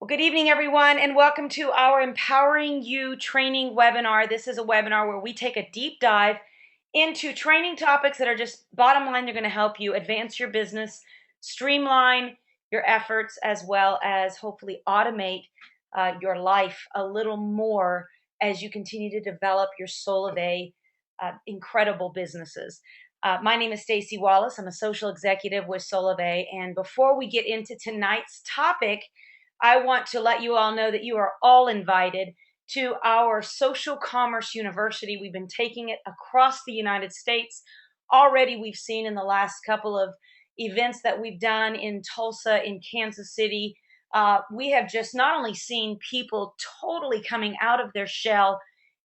Well, good evening, everyone, and welcome to our Empowering You training webinar. This is a webinar where we take a deep dive into training topics that are just bottom line, they're going to help you advance your business, streamline your efforts, as well as hopefully automate your life a little more as you continue to develop your Solavei incredible businesses. My name is Stacy Wallace. I'm a social executive with Solavei, and before we get into tonight's topic, I want to let you all know that you are all invited to our Social Commerce University. We've been taking it across the United States. Already we've seen in the last couple of events that we've done in Tulsa, in Kansas City, we have just not only seen people totally coming out of their shell,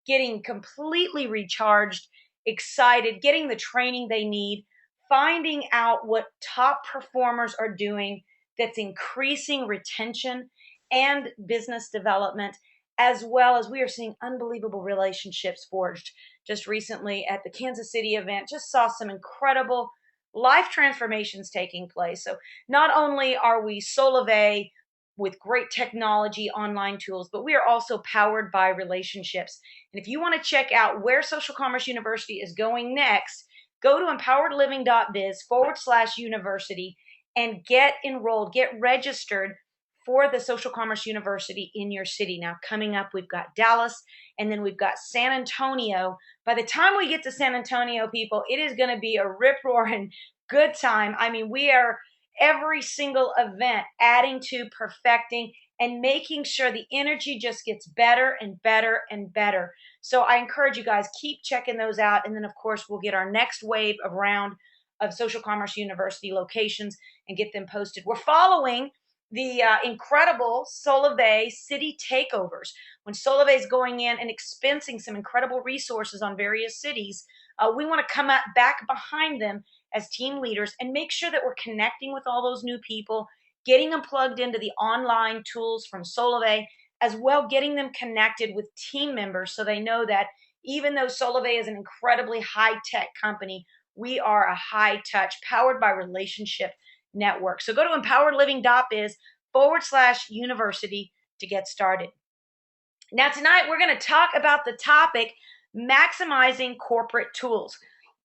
getting completely recharged, excited, getting the training they need, finding out what top performers are doing that's increasing retention and business development, as well as we are seeing unbelievable relationships forged. Just recently at the Kansas City event, just saw some incredible life transformations taking place. So not only are we Solavei with great technology, online tools, but we are also powered by relationships. And if you want to check out where Social Commerce University is going next, go to empoweredliving.biz/university and get enrolled, get registered for the Social Commerce University in your city. Now, coming up, we've got Dallas, and then we've got San Antonio. By the time we get to San Antonio, people, it is going to be a rip-roaring good time. I mean, we are every single event adding to, perfecting, and making sure the energy just gets better and better and better. So I encourage you guys, keep checking those out. And then, of course, we'll get our next wave of round of Social Commerce University locations and get them posted. We're following the incredible Solavei city takeovers. When Solavei is going in and expensing some incredible resources on various cities, we want to come back behind them as team leaders and make sure that we're connecting with all those new people, getting them plugged into the online tools from Solavei, as well getting them connected with team members so they know that even though Solavei is an incredibly high-tech company, we are a high-touch, powered by relationship network. So go to empoweredliving.biz/university to get started. Now, tonight we're going to talk about the topic, maximizing corporate tools.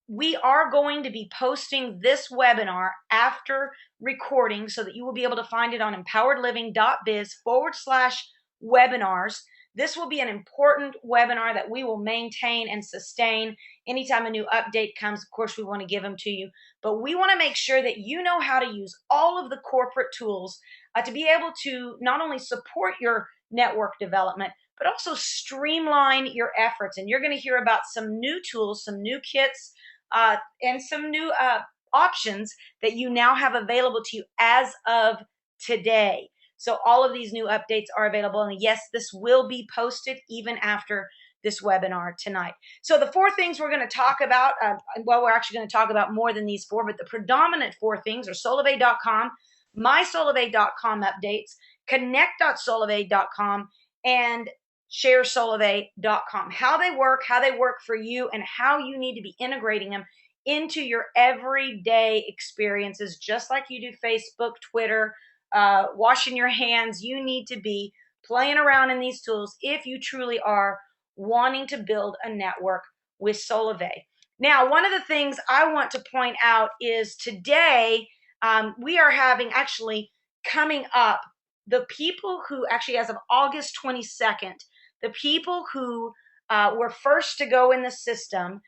We are going to be posting this webinar after recording so that you will be able to find it on empoweredliving.biz/webinars. This will be an important webinar that we will maintain and sustain. Anytime a new update comes, of course, we want to give them to you. But we want to make sure that you know how to use all of the corporate tools to be able to not only support your network development, but also streamline your efforts. And you're going to hear about some new tools, some new kits, and some new options that you now have available to you as of today. So all of these new updates are available. And yes, this will be posted even after this webinar tonight. So the four things we're going to talk about, well, we're actually going to talk about more than these four, but the predominant four things are solavei.com, mysolavei.com updates, connect.solavei.com, and sharesolavei.com. How they work for you, and how you need to be integrating them into your everyday experiences, just like you do Facebook, Twitter, washing your hands. You need to be playing around in these tools if you truly are wanting to build a network with Solavei. Now, one of the things I want to point out is today we are having, actually coming up, the people who actually, as of August 22nd, the people who were first to go in the system,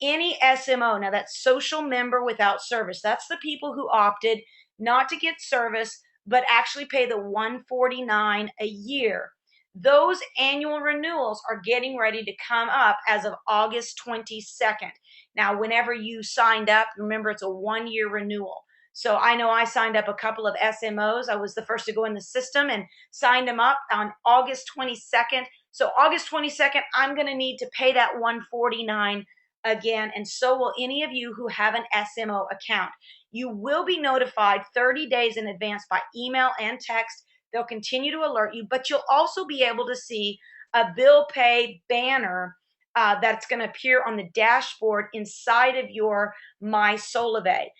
any SMO, now that's social member without service, that's the people who opted not to get service, but actually pay the $149 a year. Those annual renewals are getting ready to come up as of August 22nd. Now, whenever you signed up, remember it's a 1-year renewal. So I know I signed up a couple of SMOs. I was the first to go in the system and signed them up on August 22nd. So August 22nd, I'm going to need to pay that $149 again, and so will any of you who have an SMO account. You will be notified 30 days in advance by email and text. They'll continue to alert you, but you'll also be able to see a bill pay banner that's going to appear on the dashboard inside of your My Solavei.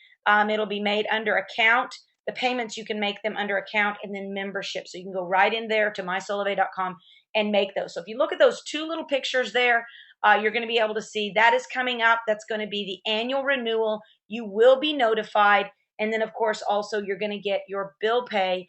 It'll be made under account. the payments, you can make them under account, and then membership. So you can go right in there to mysolavei.com and make those. So if you look at those two little pictures there, you're going to be able to see that is coming up. That's going to be the annual renewal. You will be notified. And then, of course, also you're going to get your bill pay.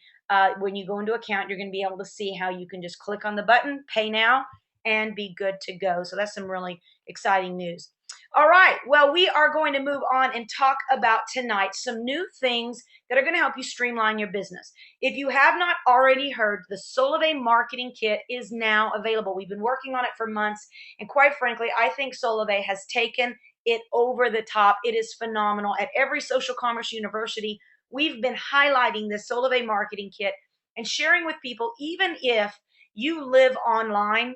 When you go into account, you're going to be able to see how you can just click on the button, pay now, and be good to go. So that's some really exciting news. All right, well, we are going to move on and talk about tonight some new things that are going to help you streamline your business. If you have not already heard, the Solavei Marketing Kit is now available. We've been working on it for months, and quite frankly, I think Solavei has taken it over the top. It is phenomenal. At every social commerce university, we've been highlighting this Solavei Marketing Kit and sharing with people, even if you live online,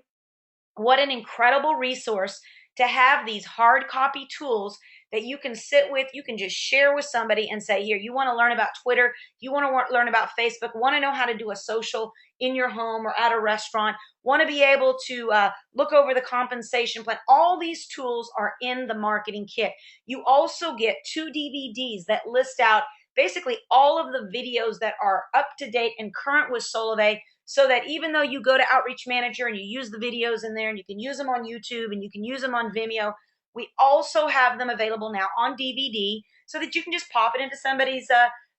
what an incredible resource to have these hard copy tools that you can sit with, you can just share with somebody and say, here, you want to learn about Twitter, you want to learn about Facebook, want to know how to do a social in your home or at a restaurant, want to be able to look over the compensation plan. All these tools are in the marketing kit. You also get 2 DVDs that list out basically all of the videos that are up to date and current with Solavei, so that even though you go to Outreach Manager and you use the videos in there, and you can use them on YouTube and you can use them on Vimeo, we also have them available now on DVD so that you can just pop it into somebody's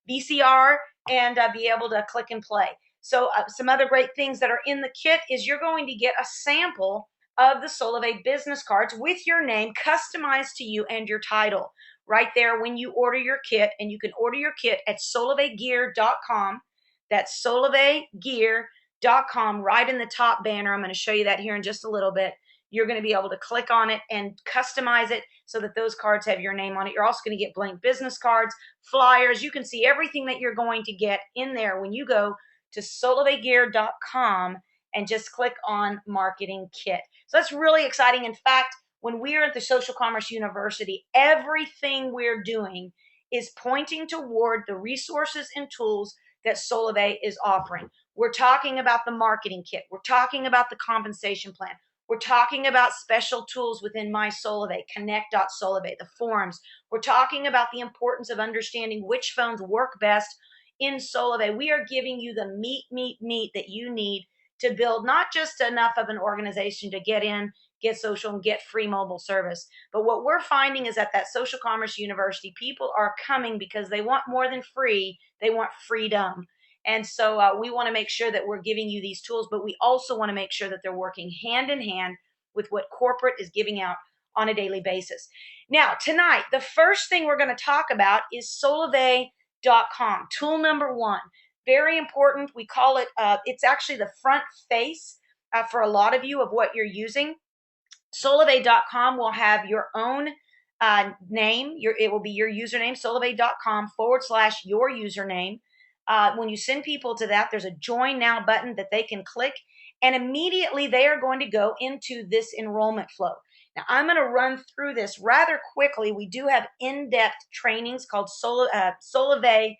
VCR and be able to click and play. So some other great things that are in the kit is you're going to get a sample of the Solavei business cards with your name customized to you and your title right there when you order your kit. And you can order your kit at solaveigear.com. That's solaveigear.com, right in the top banner. I'm going to show you that here in just a little bit. You're going to be able to click on it and customize it so that those cards have your name on it. You're also going to get blank business cards, flyers. You can see everything that you're going to get in there when you go to solaveigear.com and just click on Marketing Kit. So that's really exciting. In fact, when we're at the Social Commerce University, everything we're doing is pointing toward the resources and tools that Solavei is offering. We're talking about the marketing kit. We're talking about the compensation plan. We're talking about special tools within My Solavei, Connect.Solavei, the forums. We're talking about the importance of understanding which phones work best in Solavei. We are giving you the meat that you need to build not just enough of an organization to get in, get social, and get free mobile service. But what we're finding is at that Social Commerce University, people are coming because they want more than free. They want freedom. And so we want to make sure that we're giving you these tools, but we also want to make sure that they're working hand in hand with what corporate is giving out on a daily basis. Now, tonight, the first thing we're going to talk about is solavei.com. Tool number 1. Very important. We call it, it's actually the front face for a lot of you of what you're using. Solavei.com will have your own name. It will be your username, solavei.com/your username. When you send people to that, there's a join now button that they can click, and immediately they are going to go into this enrollment flow. Now, I'm going to run through this rather quickly. We do have in-depth trainings called Solavei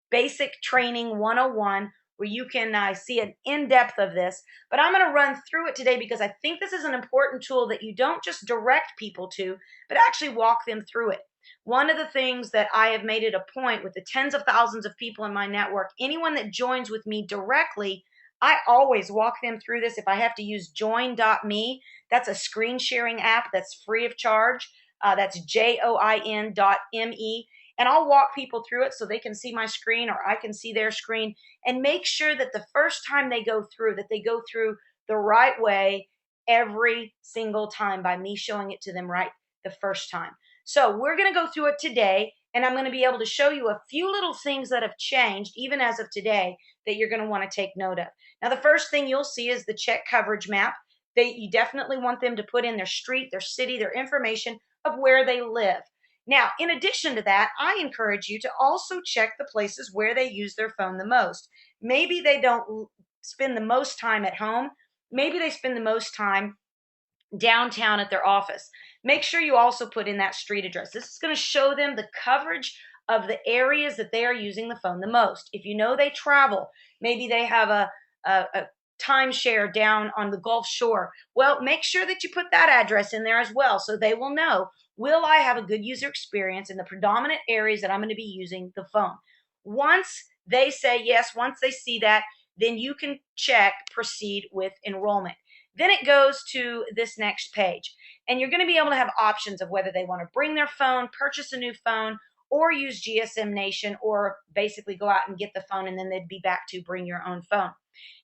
Basic Training 101, where you can see an in-depth of this. But I'm going to run through it today because I think this is an important tool that you don't just direct people to, but actually walk them through it. One of the things that I have made it a point with the tens of thousands of people in my network, anyone that joins with me directly, I always walk them through this. If I have to use join.me, that's a screen sharing app that's free of charge. That's join.me. And I'll walk people through it so they can see my screen or I can see their screen, and make sure that the first time they go through, that they go through the right way every single time by me showing it to them right the first time. So we're going to go through it today, and I'm going to be able to show you a few little things that have changed even as of today that you're going to want to take note of. Now, the first thing you'll see is the check coverage map. You definitely want them to put in their street, their city, their information of where they live. Now, in addition to that, I encourage you to also check the places where they use their phone the most. Maybe they don't spend the most time at home. Maybe they spend the most time downtown at their office. Make sure you also put in that street address. This is going to show them the coverage of the areas that they are using the phone the most. If you know they travel, maybe they have a timeshare down on the Gulf Shore. Well, make sure that you put that address in there as well so they will know, will I have a good user experience in the predominant areas that I'm going to be using the phone? Once they say yes, once they see that, then you can check proceed with enrollment. Then it goes to this next page, and you're going to be able to have options of whether they want to bring their phone, purchase a new phone, or use GSM Nation, or basically go out and get the phone and then they'd be back to bring your own phone.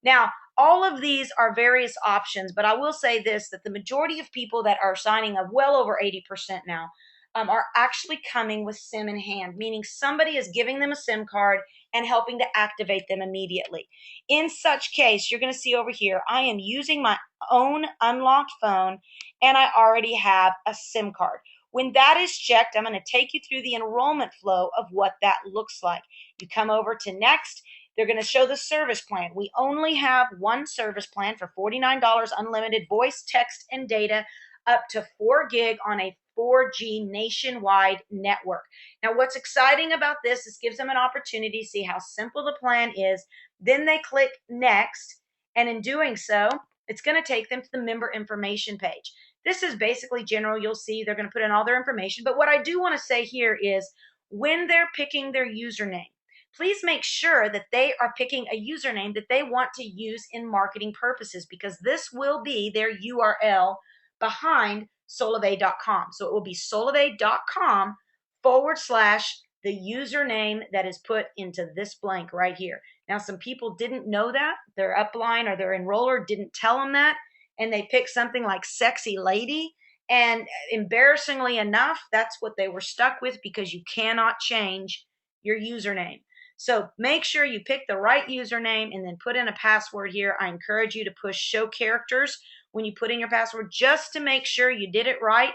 Now, all of these are various options, but I will say this, that the majority of people that are signing up, well over 80% now, are actually coming with SIM in hand, meaning somebody is giving them a SIM card and helping to activate them immediately. In such case, you're going to see over here, I am using my own unlocked phone and I already have a SIM card. When that is checked, I'm going to take you through the enrollment flow of what that looks like. You come over to next. They're going to show the service plan. We only have one service plan for $49 unlimited voice, text, and data up to 4 gig on a 4G nationwide network. Now, what's exciting about this is gives them an opportunity to see how simple the plan is. Then they click next, and in doing so, it's going to take them to the member information page. This is basically general. You'll see they're going to put in all their information. But what I do want to say here is when they're picking their username, please make sure that they are picking a username that they want to use in marketing purposes, because this will be their URL behind Solavei.com. So it will be Solavei.com / the username that is put into this blank right here. Now, some people didn't know that. Their upline or their enroller didn't tell them that, and they picked something like sexy lady. And embarrassingly enough, that's what they were stuck with, because you cannot change your username. So make sure you pick the right username and then put in a password here. I encourage you to push show characters when you put in your password, just to make sure you did it right.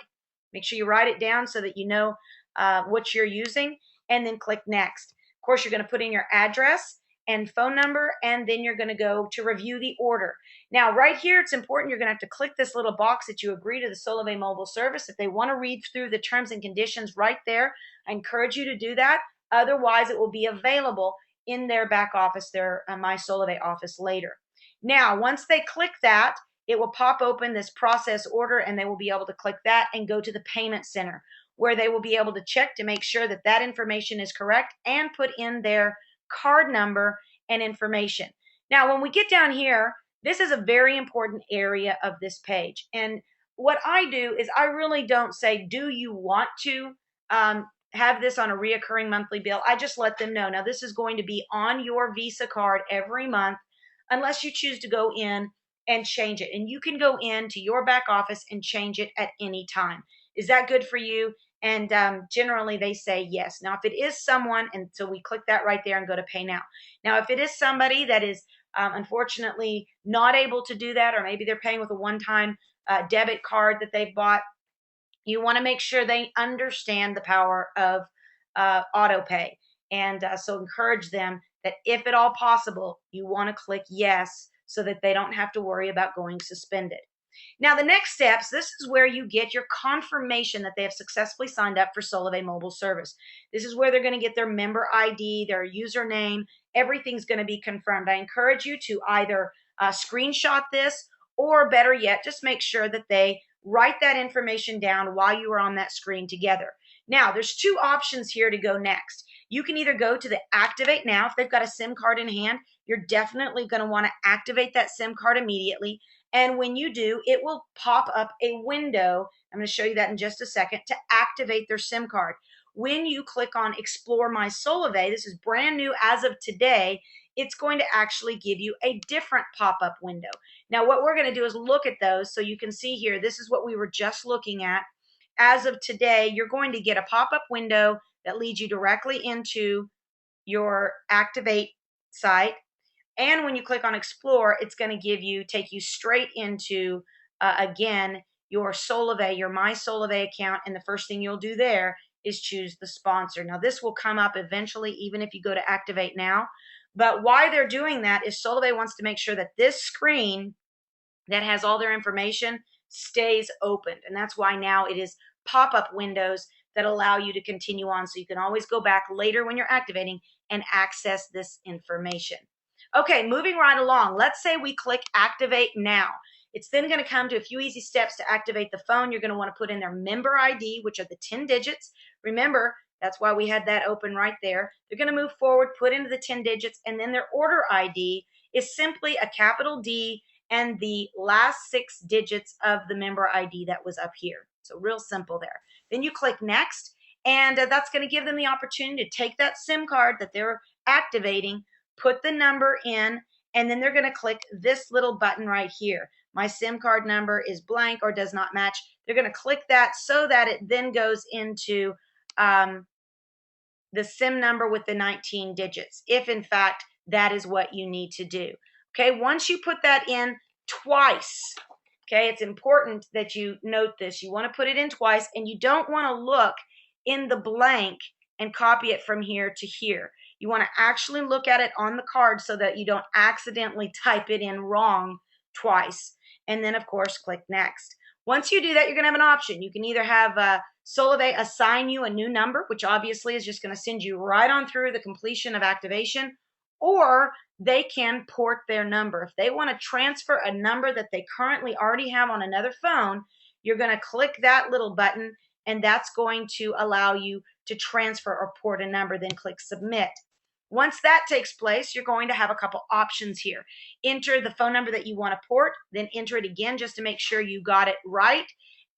Make sure you write it down so that you know what you're using, and then click next. Of course, you're going to put in your address and phone number, and then you're going to go to review the order. Now, right here, it's important. You're going to have to click this little box that you agree to the Solavei mobile service. If they want to read through the terms and conditions right there, I encourage you to do that. Otherwise, it will be available in their back office, their My Solavei office later. Now, once they click that, it will pop open this process order, and they will be able to click that and go to the payment center, where they will be able to check to make sure that that information is correct and put in their card number and information. Now, when we get down here, this is a very important area of this page. And what I do is I really don't say, do you want to have this on a reoccurring monthly bill? I just let them know. Now, this is going to be on your Visa card every month, unless you choose to go in and change it. And you can go into your back office and change it at any time. Is that good for you? And generally they say yes. Now, if it is someone, and so we click that right there and go to pay now. Now, if it is somebody that is unfortunately not able to do that, or maybe they're paying with a one-time debit card that they've bought, you want to make sure they understand the power of auto pay. And so encourage them that if at all possible, you want to click yes, so that they don't have to worry about going suspended. Now, the next steps, this is where you get your confirmation that they have successfully signed up for Solavei mobile service. This is where they're going to get their member ID, their username. Everything's going to be confirmed. I encourage you to either screenshot this, or better yet, just make sure that they write that information down while you are on that screen together. Now, there's two options here to go next. You can either go to the activate now. If they've got a SIM card in hand, you're definitely going to want to activate that SIM card immediately. And when you do, it will pop up a window. I'm going to show you that in just a second, to activate their SIM card. When you click on Explore My Solavei, this is brand new as of today, it's going to actually give you a different pop-up window. Now, what we're going to do is look at those. So you can see here, this is what we were just looking at. As of today, you're going to get a pop-up window that leads you directly into your Activate site. And when you click on Explore, it's going to take you straight into, again, your Solavei, your My Solavei account. And the first thing you'll do there is choose the sponsor. Now, this will come up eventually, even if you go to Activate now. But why they're doing that is Solavei wants to make sure that this screen that has all their information stays opened. And that's why now it is pop-up windows that allow you to continue on. So you can always go back later when you're activating and access this information. Okay, moving right along. Let's say we click Activate Now. It's then going to come to a few easy steps to activate the phone. You're going to want to put in their member ID, which are the 10 digits. Remember, That's why we had that open right there. They're going to move forward, put into the 10 digits, and then their order ID is simply a capital D and the last 6 digits of the member ID that was up here. So real simple there. Then you click next, and that's going to give them the opportunity to take that SIM card that they're activating, put the number in, and then they're going to click this little button right here. My SIM card number is blank or does not match. They're going to click that so that it then goes into the SIM number with the 19 digits, if in fact that is what you need to do. Okay, once you put that in twice, okay, it's important that you note this. You want to put it in twice, and you don't want to look in the blank and copy it from here to here. You want to actually look at it on the card so that you don't accidentally type it in wrong twice. And then, of course, click next. Once you do that, you're going to have an option. You can either have Solavei assign you a new number, which obviously is just going to send you right on through the completion of activation, or they can port their number. If they want to transfer a number that they currently already have on another phone, you're going to click that little button, and that's going to allow you to transfer or port a number. Then click submit. Once that takes place, you're going to have a couple options here. Enter the phone number that you want to port, then enter it again just to make sure you got it right.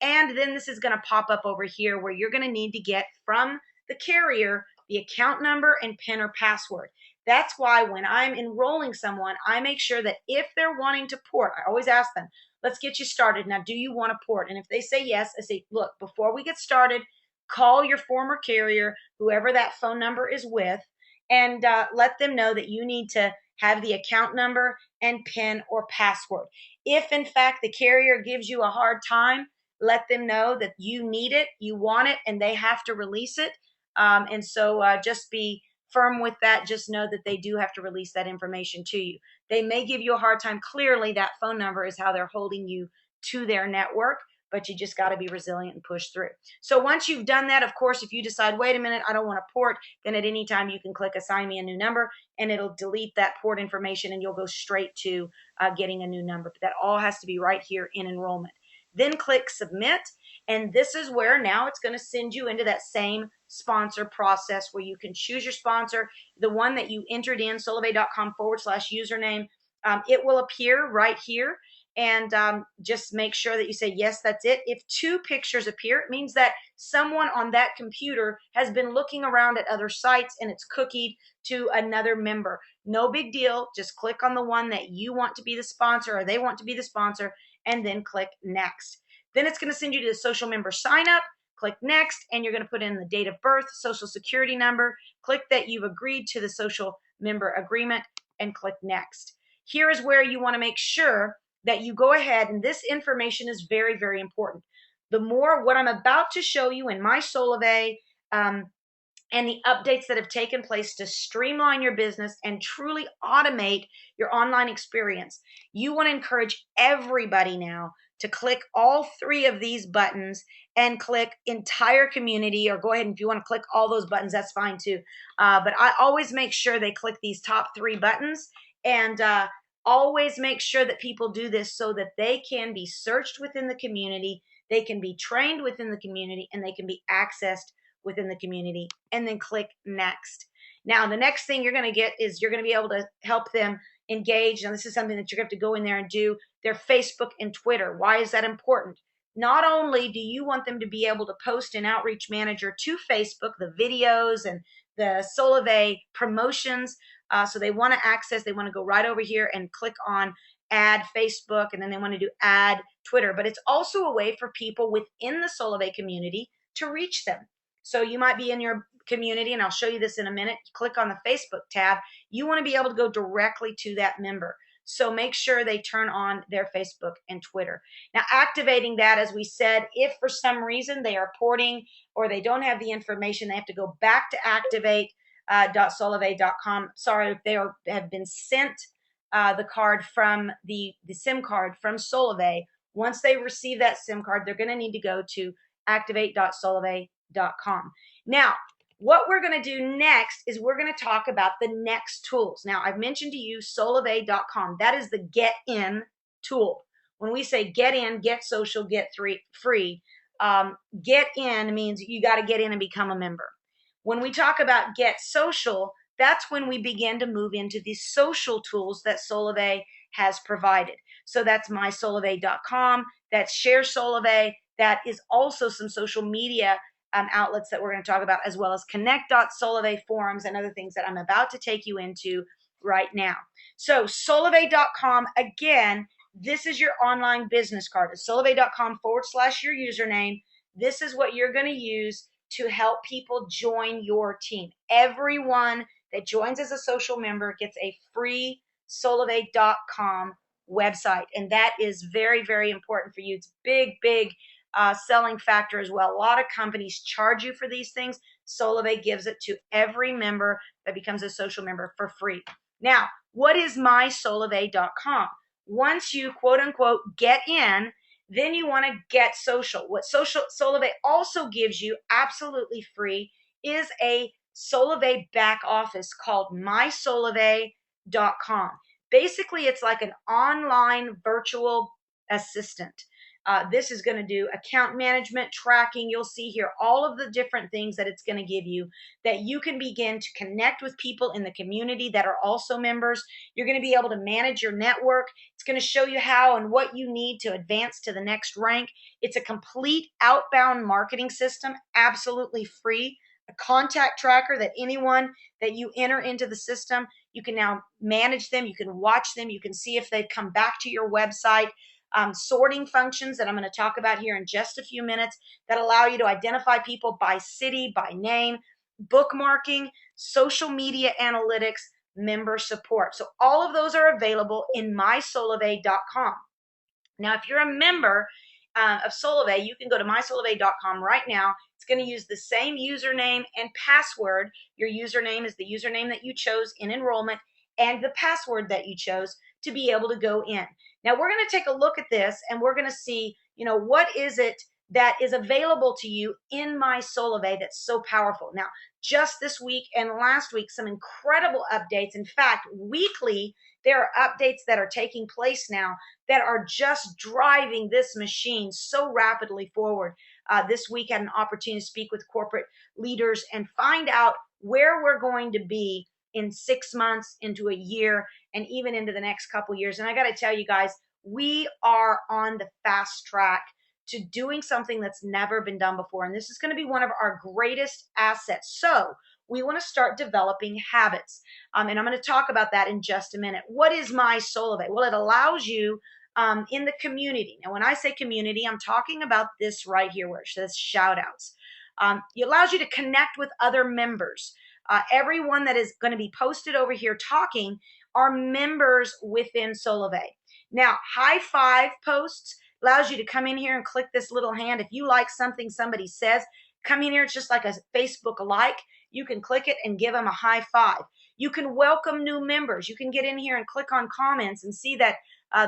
And then this is going to pop up over here where you're going to need to get from the carrier the account number and PIN or password. That's why when I'm enrolling someone, I make sure that if they're wanting to port, I always ask them, let's get you started. Now, do you want to port? And if they say yes, I say, look, before we get started, call your former carrier, whoever that phone number is with, and let them know that you need to have the account number and PIN or password. If in fact the carrier gives you a hard time, let them know that you need it, you want it, and they have to release it. And so just be firm with that. Just know that they do have to release that information to you. They may give you a hard time. Clearly, that phone number is how they're holding you to their network, but you just got to be resilient and push through. So once you've done that, of course, if you decide, wait a minute, I don't want to port, then at any time you can click assign me a new number, and it'll delete that port information, and you'll go straight to getting a new number. But that all has to be right here in enrollment. Then click submit, and this is where now it's going to send you into that same sponsor process where you can choose your sponsor, the one that you entered in, solavei.com/username. It will appear right here, and just make sure that you say, yes, that's it. If 2 pictures appear, it means that someone on that computer has been looking around at other sites and it's cookied to another member. No big deal. Just click on the one that you want to be the sponsor or they want to be the sponsor, and then click next. Then it's going to send you to the social member sign up. Click next, and you're going to put in the date of birth, social security number. Click that you've agreed to the social member agreement, and click next. Here is where you want to make sure that you go ahead, and this information is very, very important. The more what I'm about to show you in my Solavei and the updates that have taken place to streamline your business and truly automate your online experience, you want to encourage everybody now to click all 3 of these buttons and click entire community, or go ahead and if you want to click all those buttons, that's fine too. But I always make sure they click these top 3 buttons, and always make sure that people do this so that they can be searched within the community, they can be trained within the community, and they can be accessed within the community. And then click next. Now, the next thing you're going to get is you're going to be able to help them engage. Now, this is something that you're going to have to go in there and do their Facebook and Twitter. Why is that important? Not only do you want them to be able to post in Outreach Manager to Facebook, the videos and the Solavei promotions, so they want to access, they want to go right over here and click on add Facebook, and then they want to do add Twitter. But it's also a way for people within the Solavei community to reach them. So you might be in your community, and I'll show you this in a minute. Click on the Facebook tab. You want to be able to go directly to that member. So make sure they turn on their Facebook and Twitter. Now, activating that, as we said, if for some reason they are porting or they don't have the information, they have to go back to activate.solavei.com. Sorry, if they have been sent the card from the SIM card from Solavei. Once they receive that SIM card, they're going to need to go to activate.solavei.com. Now, what we're going to do next is we're going to talk about the next tools. Now, I've mentioned to you solavei.com. That is the get in tool. When we say get in, get social, get free, get in means you got to get in and become a member. When we talk about get social, that's when we begin to move into these social tools that Solavei has provided. So that's mysolavei.com, that's Share Solavei, that is also some social media outlets that we're going to talk about, as well as connect.solavei forums and other things that I'm about to take you into right now. So solavei.com, again, this is your online business card. It's solavei.com/your username. This is what you're going to use to help people join your team. Everyone that joins as a social member gets a free solavei.com website. And that is very, very important for you. It's big selling factor as well. A lot of companies charge you for these things. Solavei gives it to every member that becomes a social member for free. Now, what is mysolavei.com? Once you quote unquote get in, then you want to get social. What Solavei also gives you absolutely free is a Solavei back office called mysolavei.com. Basically, it's like an online virtual assistant. This is going to do account management, tracking. You'll see here all of the different things that it's going to give you that you can begin to connect with people in the community that are also members. You're going to be able to manage your network. It's going to show you how and what you need to advance to the next rank. It's a complete outbound marketing system, absolutely free. A contact tracker that anyone that you enter into the system, you can now manage them. You can watch them. You can see if they've come back to your website. Sorting functions that I'm going to talk about here in just a few minutes that allow you to identify people by city, by name, bookmarking, social media analytics, member support. So all of those are available in mysolavei.com. Now, if you're a member of Solavei, you can go to mysolavei.com right now. It's going to use the same username and password. Your username is the username that you chose in enrollment and the password that you chose to be able to go in. Now, we're going to take a look at this and we're going to see, what is it that is available to you in my Solavei that's so powerful. Now, just this week and last week, some incredible updates. In fact, weekly, there are updates that are taking place now that are just driving this machine so rapidly forward. This week, I had an opportunity to speak with corporate leaders and find out where we're going to be in 6 months, into a year, and even into the next couple years. And I got to tell you guys, we are on the fast track to doing something that's never been done before. And this is going to be one of our greatest assets. So we want to start developing habits. And I'm going to talk about that in just a minute. What is my Solavei? Well, it allows you in the community. Now, when I say community, I'm talking about this right here where it says shout outs. It allows you to connect with other members. Everyone that is going to be posted over here talking are members within Solavei. Now, high five posts allows you to come in here and click this little hand. If you like something somebody says, come in here. It's just like a Facebook like. You can click it and give them a high five. You can welcome new members. You can get in here and click on comments and see that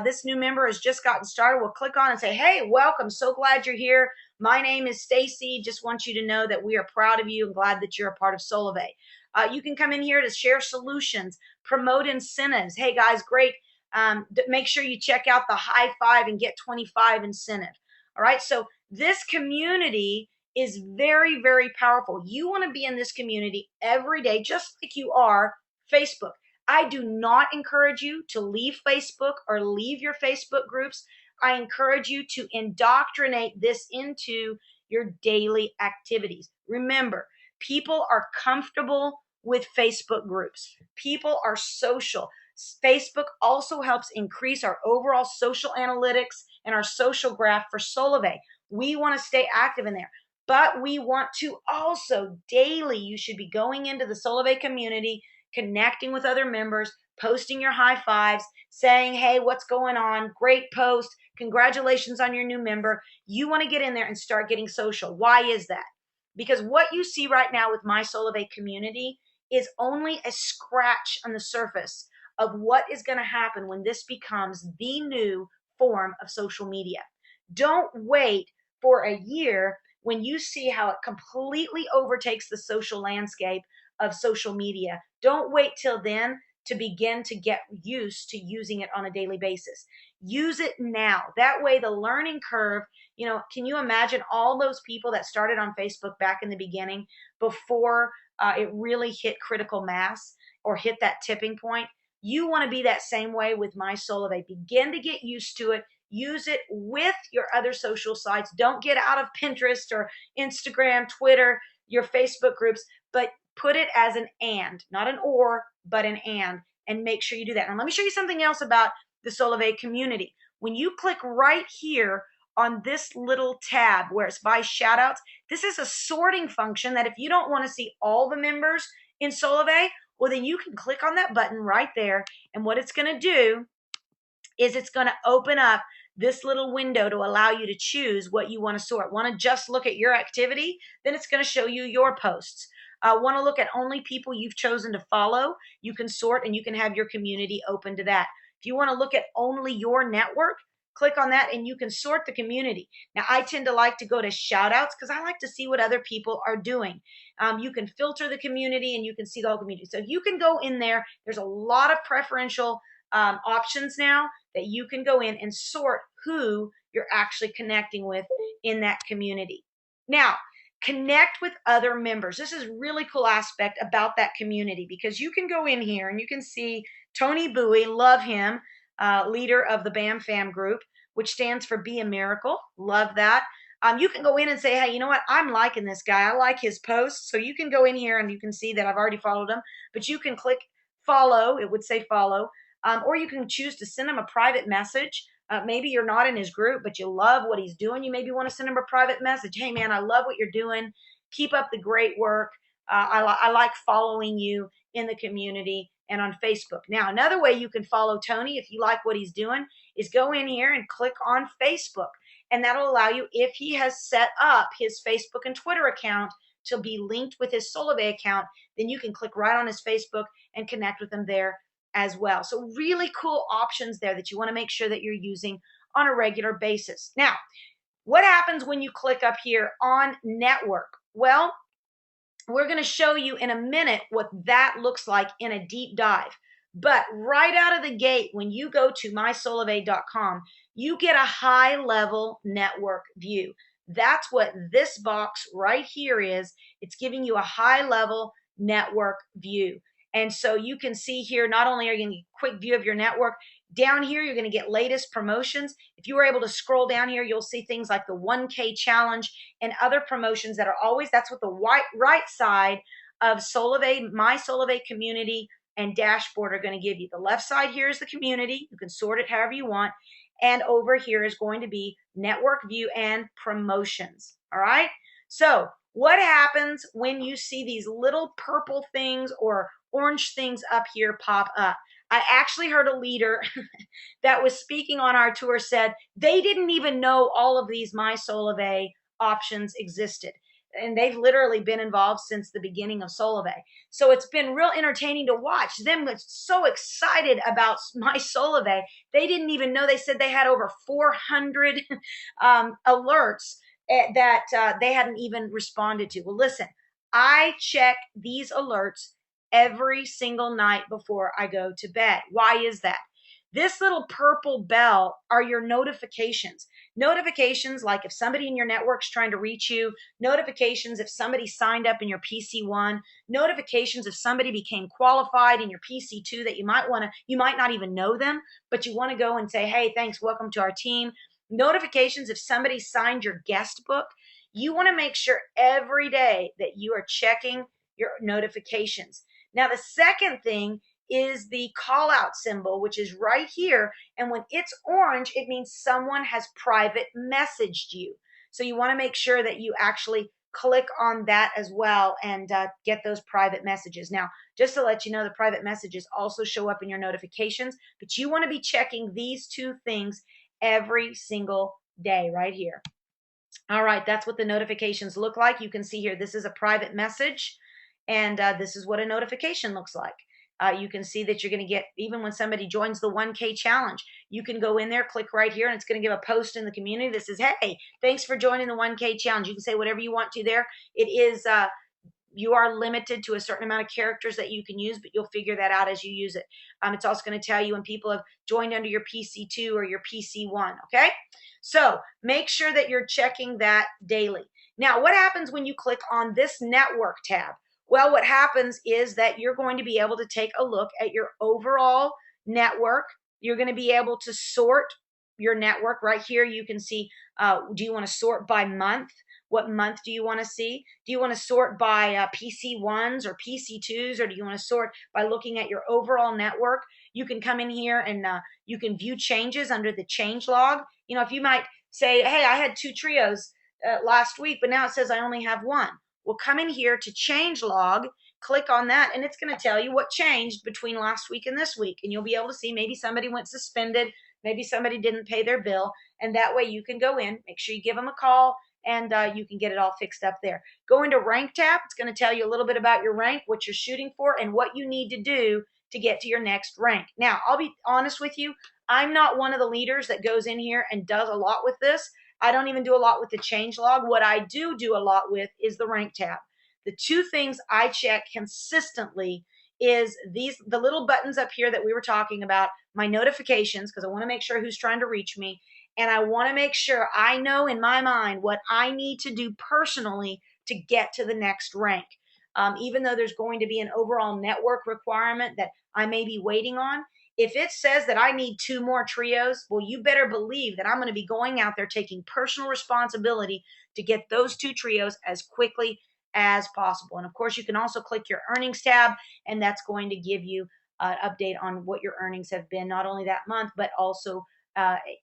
this new member has just gotten started. We'll click on and say, hey, welcome. So glad you're here. My name is Stacy. Just want you to know that we are proud of you and glad that you're a part of Solavei. You can come in here to share solutions, promote incentives. Hey, guys, great. Make sure you check out the high five and get 25 incentive. All right. So this community is very, very powerful. You want to be in this community every day, just like you are Facebook. I do not encourage you to leave Facebook or leave your Facebook groups. I encourage you to indoctrinate this into your daily activities. Remember, people are comfortable with Facebook groups. People are social. Facebook also helps increase our overall social analytics and our social graph for Solavei. We want to stay active in there. But we want to also daily, you should be going into the Solavei community, connecting with other members, posting your high fives, saying, hey, what's going on? Great post. Congratulations on your new member. You want to get in there and start getting social. Why is that? Because what you see right now with my Solavei community is only a scratch on the surface of what is going to happen when this becomes the new form of social media. Don't wait for a year when you see how it completely overtakes the social landscape of social media. Don't wait till then. to begin to get used to using it on a daily basis. Use it now. That way the learning curve, can you imagine all those people that started on Facebook back in the beginning before it really hit critical mass or hit that tipping point? You want to be that same way with My Solavei. Begin to get used to it. Use it with your other social sites. Don't get out of Pinterest or Instagram, Twitter, your Facebook groups, but put it as an and, not an or, but an and make sure you do that. And let me show you something else about the Solavei community. When you click right here on this little tab where it's by shoutouts, this is a sorting function that if you don't want to see all the members in Solavei, well, then you can click on that button right there. And what it's going to do is it's going to open up this little window to allow you to choose what you want to sort. Want to just look at your activity? Then it's going to show you your posts. Want to look at only people you've chosen to follow? You can sort and you can have your community open to that. If you want to look at only your network, click on that and you can sort the community. Now, I tend to like to go to shout outs because I like to see what other people are doing. You can filter the community and you can see the whole community. So you can go in there. There's a lot of preferential options now that you can go in and sort who you're actually connecting with in that community. Now, connect with other members. This is a really cool aspect about that community because you can go in here and you can see Tony Bowie, love him, leader of the BAM Fam group, which stands for Be a Miracle. Love that. You can go in and say, hey, you know what? I'm liking this guy. I like his posts. So you can go in here and you can see that I've already followed him, but you can click follow. It would say follow. Or you can choose to send him a private message. Maybe you're not in his group, but you love what he's doing. You maybe want to send him a private message. Hey, man, I love what you're doing. Keep up the great work. I like following you in the community and on Facebook. Now, another way you can follow Tony if you like what he's doing is go in here and click on Facebook. And that'll allow you, if he has set up his Facebook and Twitter account to be linked with his Solavei account, then you can click right on his Facebook and connect with him there as well. So really cool options there that you want to make sure that you're using on a regular basis. Now, what happens when you click up here on network? Well, we're going to show you in a minute what that looks like in a deep dive. But right out of the gate, when you go to mysolavei.com, you get a high level network view. That's what this box right here is. It's giving you a high level network view. And so you can see here, not only are you going to get a quick view of your network, down here, you're going to get latest promotions. If you were able to scroll down here, you'll see things like the 1K challenge and other promotions that are always, that's what the right side of Solavei, My Solavei community and dashboard are going to give you. The left side here is the community. You can sort it however you want. And over here is going to be network view and promotions. All right. So what happens when you see these little purple things or orange things up here pop up? I actually heard a leader that was speaking on our tour said they didn't even know all of these My Solavei options existed. And they've literally been involved since the beginning of Solavei. So it's been real entertaining to watch them get so excited about My Solavei. They didn't even know. They said they had over 400 alerts that they hadn't even responded to. Well, listen, I check these alerts every single night before I go to bed. Why is that? This little purple bell are your notifications. Notifications like if somebody in your network's trying to reach you, notifications if somebody signed up in your PC1, notifications if somebody became qualified in your PC2 that you might not even know them, but you want to go and say, hey, thanks, welcome to our team. Notifications if somebody signed your guest book. You want to make sure every day that you are checking your notifications. Now, the second thing is the call out symbol, which is right here. And when it's orange, it means someone has private messaged you. So you want to make sure that you actually click on that as well and get those private messages. Now, just to let you know, the private messages also show up in your notifications, but you want to be checking these two things every single day right here. All right, that's what the notifications look like. You can see here, this is a private message. And this is what a notification looks like. You can see that you're going to get, even when somebody joins the 1K challenge, you can go in there, click right here, and it's going to give a post in the community that says, hey, thanks for joining the 1K challenge. You can say whatever you want to there. It is you are limited to a certain amount of characters that you can use, but you'll figure that out as you use it. It's also going to tell you when people have joined under your PC2 or your PC1, okay? So make sure that you're checking that daily. Now, what happens when you click on this network tab? Well, what happens is that you're going to be able to take a look at your overall network. You're going to be able to sort your network. Right here, you can see, do you want to sort by month? What month do you want to see? Do you want to sort by PC1s or PC2s, or do you want to sort by looking at your overall network? You can come in here and you can view changes under the change log. You know, if you might say, hey, I had 2 trios last week, but now it says I only have 1. Well, come in here to change log, click on that, and it's going to tell you what changed between last week and this week. And you'll be able to see maybe somebody went suspended, maybe somebody didn't pay their bill, and that way you can go in, make sure you give them a call, and you can get it all fixed up there. Go into rank tab. It's going to tell you a little bit about your rank, what you're shooting for, and what you need to do to get to your next rank. Now, I'll be honest with you. I'm not one of the leaders that goes in here and does a lot with this. I don't even do a lot with the change log. What I do a lot with is the rank tab. The 2 things I check consistently is the little buttons up here that we were talking about, my notifications, because I want to make sure who's trying to reach me. And I want to make sure I know in my mind what I need to do personally to get to the next rank. Even though there's going to be an overall network requirement that I may be waiting on, if it says that I need 2 more trios, well, you better believe that I'm going to be going out there taking personal responsibility to get those 2 trios as quickly as possible. And of course, you can also click your earnings tab, and that's going to give you an update on what your earnings have been, not only that month, but also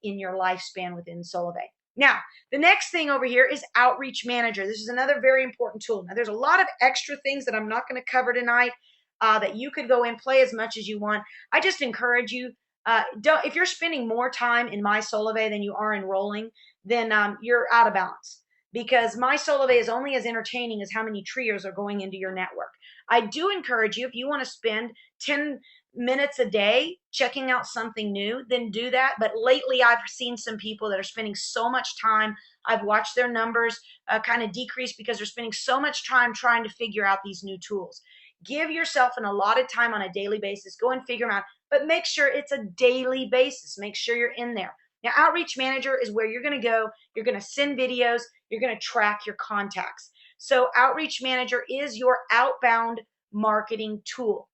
in your lifespan within Solavei. Now, the next thing over here is Outreach Manager. This is another very important tool. Now, there's a lot of extra things that I'm not going to cover tonight that you could go and play as much as you want. I just encourage you, if you're spending more time in My Solavei than you are enrolling, then you're out of balance, because My Solavei is only as entertaining as how many trios are going into your network. I do encourage you, if you want to spend 10 minutes a day checking out something new, then do that. But lately I've seen some people that are spending so much time. I've watched their numbers kind of decrease because they're spending so much time trying to figure out these new tools. Give yourself an allotted time on a daily basis. Go and figure them out, but make sure it's a daily basis. Make sure you're in there. Now, Outreach Manager is where you're going to go. You're going to send videos. You're going to track your contacts. So Outreach Manager is your outbound marketing tool.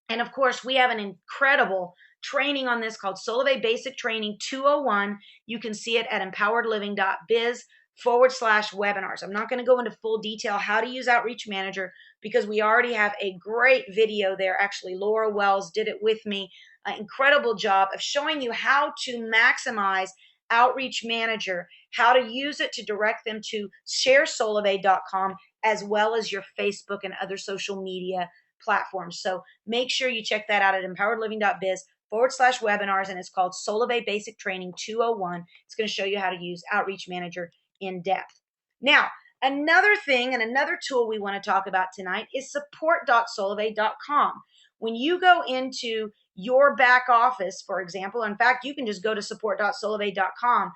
And of course, we have an incredible training on this called Solavei Basic Training 201. You can see it at empoweredliving.biz/webinars. I'm not going to go into full detail how to use Outreach Manager because we already have a great video there. Actually, Laura Wells did it with me. An incredible job of showing you how to maximize Outreach Manager, how to use it to direct them to sharesolavei.com, as well as your Facebook and other social media platforms. So make sure you check that out at empoweredliving.biz/webinars, and it's called Solavei Basic Training 201. It's going to show you how to use Outreach Manager in depth. Now, another thing and another tool we want to talk about tonight is support.solavei.com. When you go into your back office, for example, in fact, you can just go to support.solavei.com.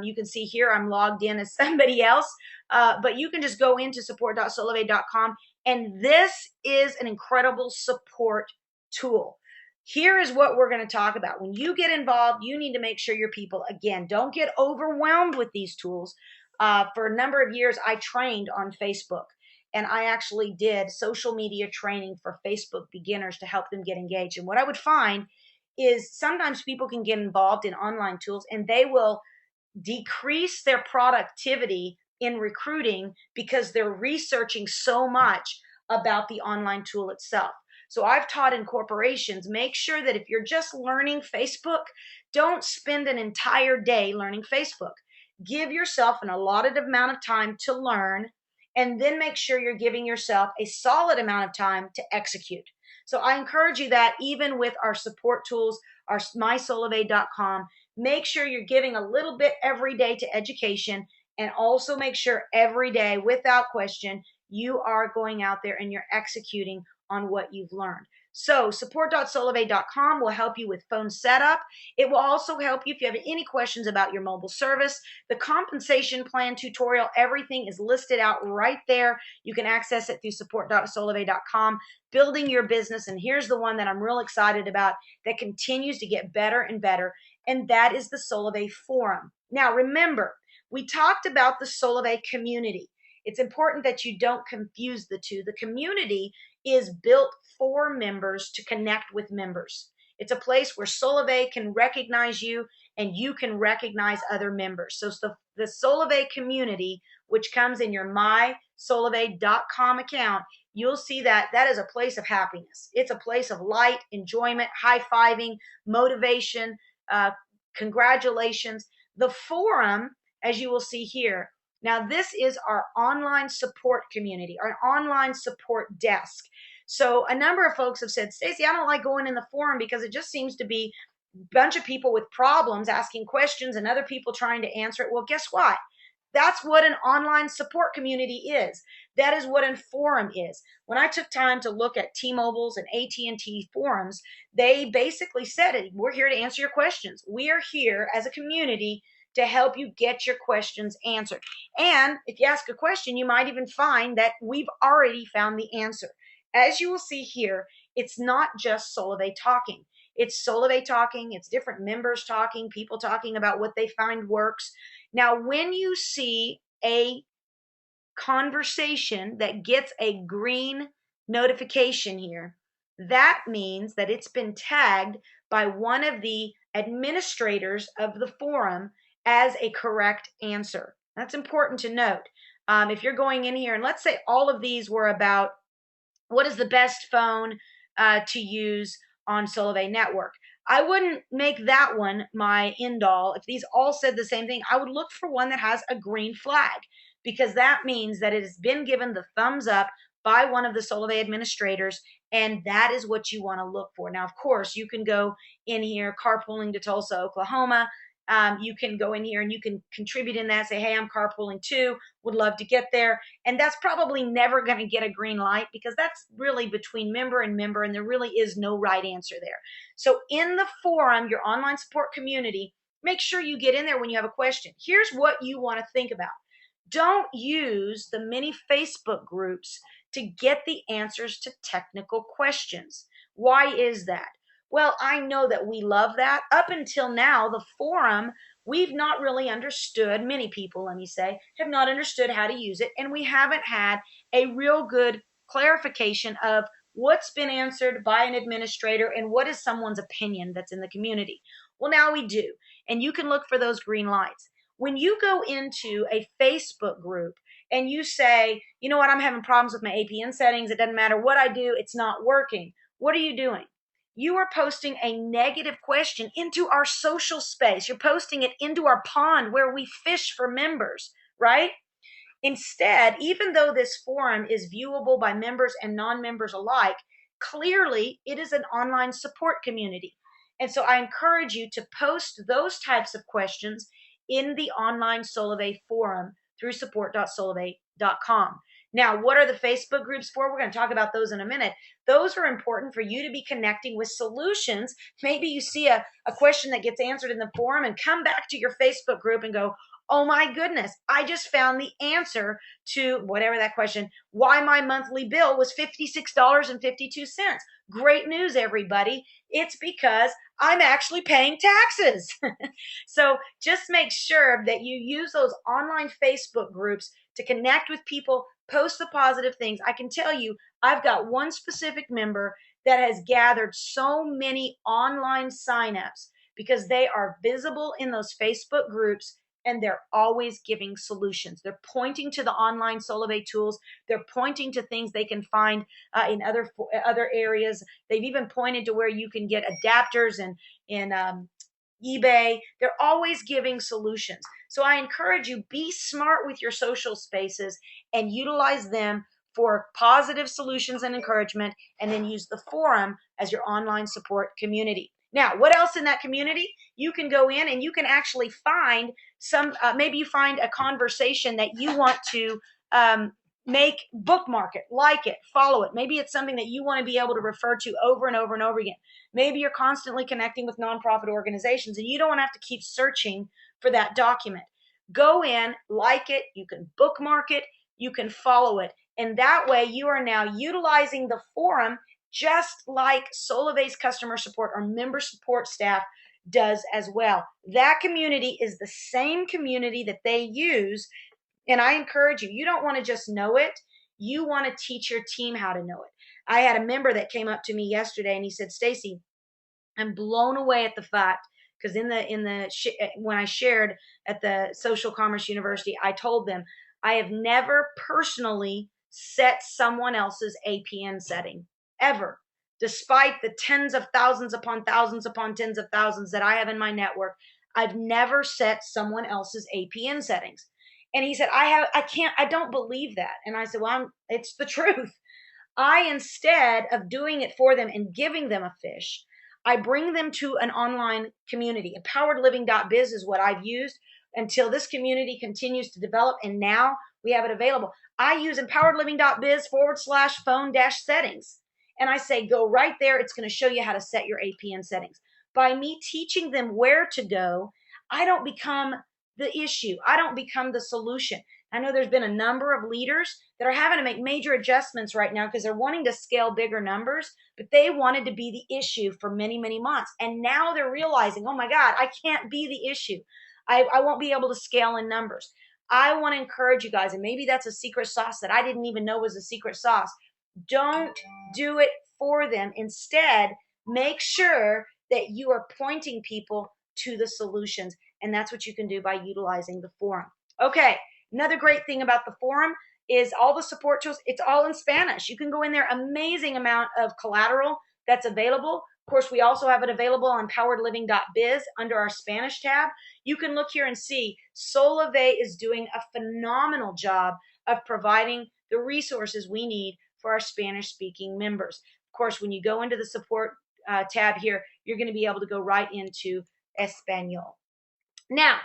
You can see here I'm logged in as somebody else, but you can just go into support.solavei.com, and this is an incredible support tool. Here is what we're going to talk about. When you get involved, you need to make sure your people, again, don't get overwhelmed with these tools. For a number of years, I trained on Facebook, and I actually did social media training for Facebook beginners to help them get engaged. And what I would find is sometimes people can get involved in online tools, and they will decrease their productivity in recruiting because they're researching so much about the online tool itself. So I've taught in corporations, make sure that if you're just learning Facebook, don't spend an entire day learning Facebook. Give yourself an allotted amount of time to learn, and then make sure you're giving yourself a solid amount of time to execute. So I encourage you that even with our support tools, our mysolavei.com, make sure you're giving a little bit every day to education, and also make sure every day, without question, you are going out there and you're executing on what you've learned. So support.solavei.com will help you with phone setup. It will also help you if you have any questions about your mobile service. The compensation plan tutorial, everything is listed out right there. You can access it through support.solavei.com. Building your business. And here's the one that I'm real excited about that continues to get better and better. And that is the Solavei Forum. Now, remember, we talked about the Solavei community. It's important that you don't confuse the two. The community is built for members to connect with members. It's a place where Solavei can recognize you and you can recognize other members. So the Solavei community, which comes in your mysolavei.com account, you'll see that that is a place of happiness. It's a place of light, enjoyment, high-fiving, motivation, congratulations. The forum, as you will see here, now this is our online support community, our online support desk. So a number of folks have said, Stacy, I don't like going in the forum because it just seems to be a bunch of people with problems asking questions and other people trying to answer it. Well, guess what? That's what an online support community is. That is what a forum is. When I took time to look at T-Mobile's and AT&T forums, they basically said it. We're here to answer your questions. We are here as a community to help you get your questions answered. And if you ask a question, you might even find that we've already found the answer. As you will see here, it's not just Solavei talking. It's Solavei talking. It's different members talking, people talking about what they find works. Now, when you see a conversation that gets a green notification here, that means that it's been tagged by one of the administrators of the forum as a correct answer. That's important to note. If you're going in here, and let's say all of these were about what is the best phone to use on Solavei Network, I wouldn't make that one my end all. If these all said the same thing, I would look for one that has a green flag, because that means that it has been given the thumbs up by one of the Solavei administrators, and that is what you want to look for. Now, of course, you can go in here, carpooling to Tulsa, Oklahoma. You can go in here and you can contribute in that, say, hey, I'm carpooling too, would love to get there. And that's probably never going to get a green light, because that's really between member and member, and there really is no right answer there. So in the forum, your online support community, make sure you get in there when you have a question. Here's what you want to think about. Don't use the many Facebook groups to get the answers to technical questions. Why is that? Well, I know that we love that. Up until now, the forum, we've not really understood, many people, let me say, have not understood how to use it, and we haven't had a real good clarification of what's been answered by an administrator and what is someone's opinion that's in the community. Well, now we do, and you can look for those green lights. When you go into a Facebook group and you say, you know what, I'm having problems with my APN settings, it doesn't matter what I do, it's not working. What are you doing? You are posting a negative question into our social space. You're posting it into our pond where we fish for members, right? Instead, even though this forum is viewable by members and non-members alike, clearly it is an online support community. And so I encourage you to post those types of questions in the online Solavei forum through support.solavei.com. Now, what are the Facebook groups for? We're going to talk about those in a minute. Those are important for you to be connecting with solutions. Maybe you see a question that gets answered in the forum and come back to your Facebook group and go, oh my goodness, I just found the answer to whatever that question, why my monthly bill was $56.52. Great news, everybody. It's because I'm actually paying taxes. So just make sure that you use those online Facebook groups to connect with people, post the positive things. I can tell you, I've got one specific member that has gathered so many online signups because they are visible in those Facebook groups, and they're always giving solutions. They're pointing to the online Solavei tools. They're pointing to things they can find in other areas. They've even pointed to where you can get adapters and in eBay. They're always giving solutions. So I encourage you, be smart with your social spaces and utilize them for positive solutions and encouragement, and then use the forum as your online support community. Now, what else in that community? You can go in and you can actually find some, maybe you find a conversation that you want to bookmark it, like it, follow it. Maybe it's something that you want to be able to refer to over and over and over again. Maybe you're constantly connecting with nonprofit organizations and you don't want to have to keep searching for that document. Go in, like it, you can bookmark it, you can follow it. And that way you are now utilizing the forum just like Solavei's customer support or member support staff does as well. That community is the same community that they use. And I encourage you, you don't want to just know it. You want to teach your team how to know it. I had a member that came up to me yesterday and he said, Stacy, I'm blown away at the fact, because when I shared at the Social Commerce University, I told them I have never personally set someone else's APN setting ever, despite the tens of thousands upon thousands upon tens of thousands that I have in my network. I've never set someone else's APN settings. And he said, I don't believe that. And I said, well, it's the truth. Instead of doing it for them and giving them a fish, I bring them to an online community. Empoweredliving.biz is what I've used until this community continues to develop. And now we have it available. I use empoweredliving.biz/phone-settings. And I say, go right there. It's going to show you how to set your APN settings. By me teaching them where to go, I don't become the issue. I don't become the solution. I know there's been a number of leaders that are having to make major adjustments right now because they're wanting to scale bigger numbers, but they wanted to be the issue for many, many months. And now they're realizing, oh my God, I can't be the issue. I won't be able to scale in numbers. I want to encourage you guys, and maybe that's a secret sauce that I didn't even know was a secret sauce. Don't do it for them. Instead, make sure that you are pointing people to the solutions. And that's what you can do by utilizing the forum. Okay. Another great thing about the forum is all the support tools. It's all in Spanish. You can go in there, amazing amount of collateral that's available. Of course, we also have it available on empoweredliving.biz under our Spanish tab. You can look here and see Solavei is doing a phenomenal job of providing the resources we need for our Spanish-speaking members. Of course, when you go into the support tab here, you're going to be able to go right into Espanol. Now,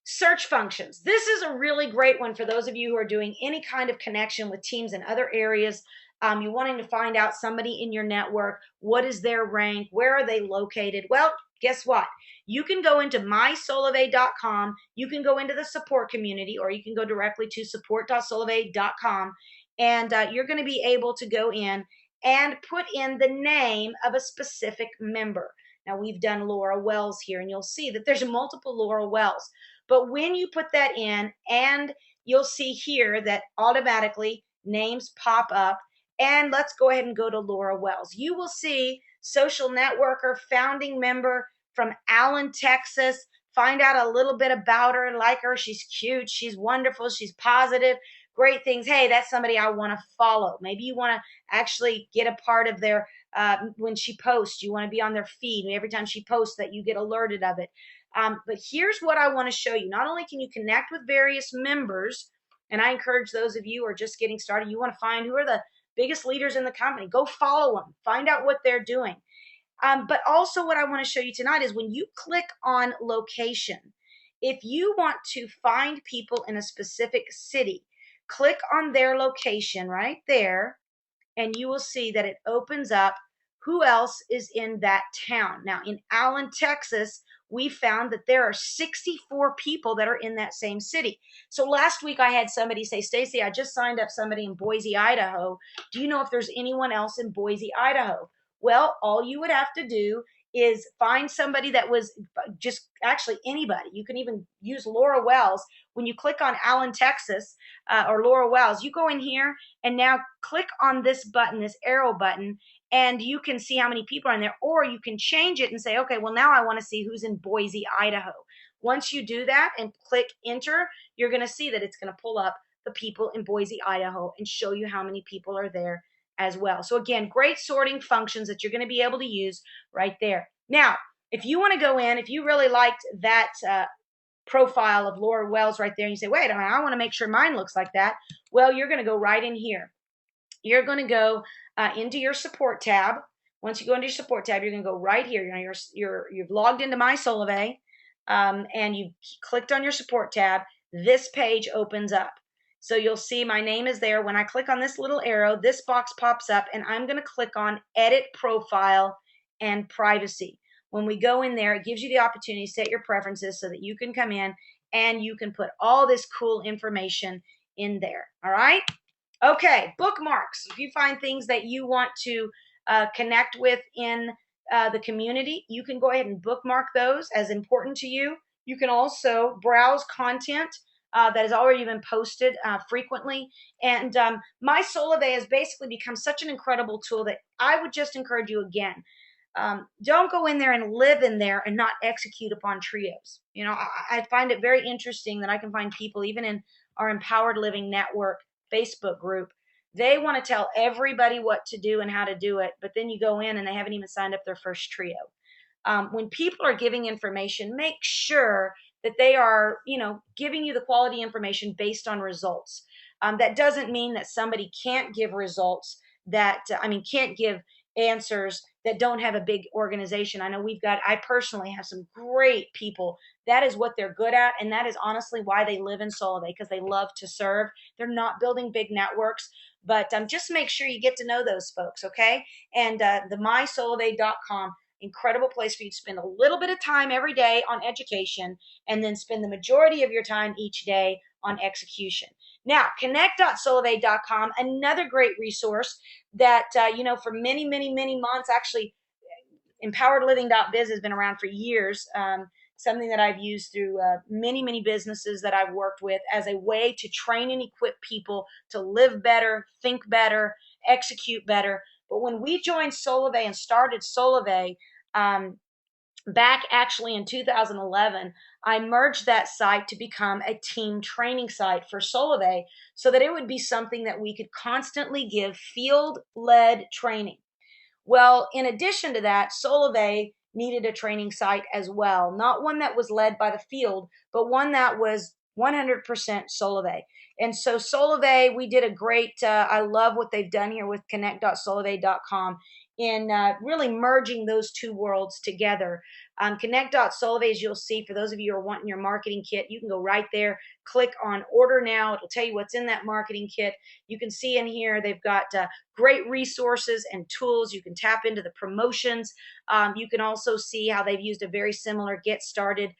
search functions. This is a really great one for those of you who are doing any kind of connection with teams in other areas. You're wanting to find out somebody in your network. What is their rank? Where are they located? Well, guess what? You can go into mysolavei.com. You can go into the support community, or you can go directly to support.solavei.com. And you're going to be able to go in and put in the name of a specific member. Now, we've done Laura Wells here, and you'll see that there's multiple Laura Wells. But when you put that in, and you'll see here that automatically names pop up, and let's go ahead and go to Laura Wells. You will see social networker, founding member from Allen, Texas. Find out a little bit about her, like her. She's cute, she's wonderful, she's positive, great things. Hey, that's somebody I want to follow. Maybe you want to actually get a part of their, when she posts, you want to be on their feed. And every time she posts that, you get alerted of it. But here's what I want to show you. Not only can you connect with various members, and I encourage those of you who are just getting started, you want to find who are the biggest leaders in the company. Go follow them. Find out what they're doing. But also what I want to show you tonight is when you click on location, if you want to find people in a specific city, click on their location right there, and you will see that it opens up who else is in that town. Now, in Allen, Texas, we found that there are 64 people that are in that same city. So last week I had somebody say, Stacy, I just signed up somebody in Boise, Idaho. Do you know if there's anyone else in Boise, Idaho? Well, all you would have to do is find somebody that was just actually anybody. You can even use Laura Wells. When you click on Allen, Texas, or Laura Wells, you go in here and now click on this button, this arrow button, and you can see how many people are in there, or you can change it and say, okay, well, now I want to see who's in Boise, Idaho. Once you do that and click enter, you're going to see that it's going to pull up the people in Boise, Idaho and show you how many people are there as well. So again, great sorting functions that you're going to be able to use right there. Now, if you want to go in, if you really liked that profile of Laura Wells right there, and you say, wait a minute, I want to make sure mine looks like that. Well, you're going to go right in here. You're going to go into your support tab. Once you go into your support tab, you're going to go right here. You know, you've logged into My Solavei, and you've clicked on your support tab. This page opens up. So you'll see my name is there. When I click on this little arrow, this box pops up, and I'm going to click on Edit Profile and Privacy. When we go in there, it gives you the opportunity to set your preferences so that you can come in and you can put all this cool information in there. All right? Okay, bookmarks. If you find things that you want to connect with in the community, you can go ahead and bookmark those as important to you. You can also browse content that has already been posted frequently. And My Solavei has basically become such an incredible tool that I would just encourage you again. Don't go in there and live in there and not execute upon trios. You know, I find it very interesting that I can find people, even in our Empowered Living Network Facebook group, they want to tell everybody what to do and how to do it, but then you go in and they haven't even signed up their first trio. When people are giving information, make sure that they are, giving you the quality information based on results. That doesn't mean that somebody can't give results can't give answers that don't have a big organization. I know I personally have some great people. That is what they're good at. And that is honestly why they live in Solavei, because they love to serve. They're not building big networks, but just make sure you get to know those folks. Okay. And the mysolavei.com, incredible place for you to spend a little bit of time every day on education, and then spend the majority of your time each day on execution. Now, connect.solavei.com, another great resource that, for many, many, many months, actually, empoweredliving.biz has been around for years. Something that I've used through many, many businesses that I've worked with as a way to train and equip people to live better, think better, execute better. But when we joined Solavei and started Solavei, back actually in 2011, I merged that site to become a team training site for Solavei so that it would be something that we could constantly give field-led training. Well, in addition to that, Solavei needed a training site as well, not one that was led by the field, but one that was 100% Solavei. And so Solavei, we did a great, I love what they've done here with connect.solavei.com in really merging those two worlds together. Connect.solavei, as you'll see, for those of you who are wanting your marketing kit, you can go right there, click on order now. It'll tell you what's in that marketing kit. You can see in here, they've got great resources and tools. You can tap into the promotions. You can also see how they've used a very similar Get Started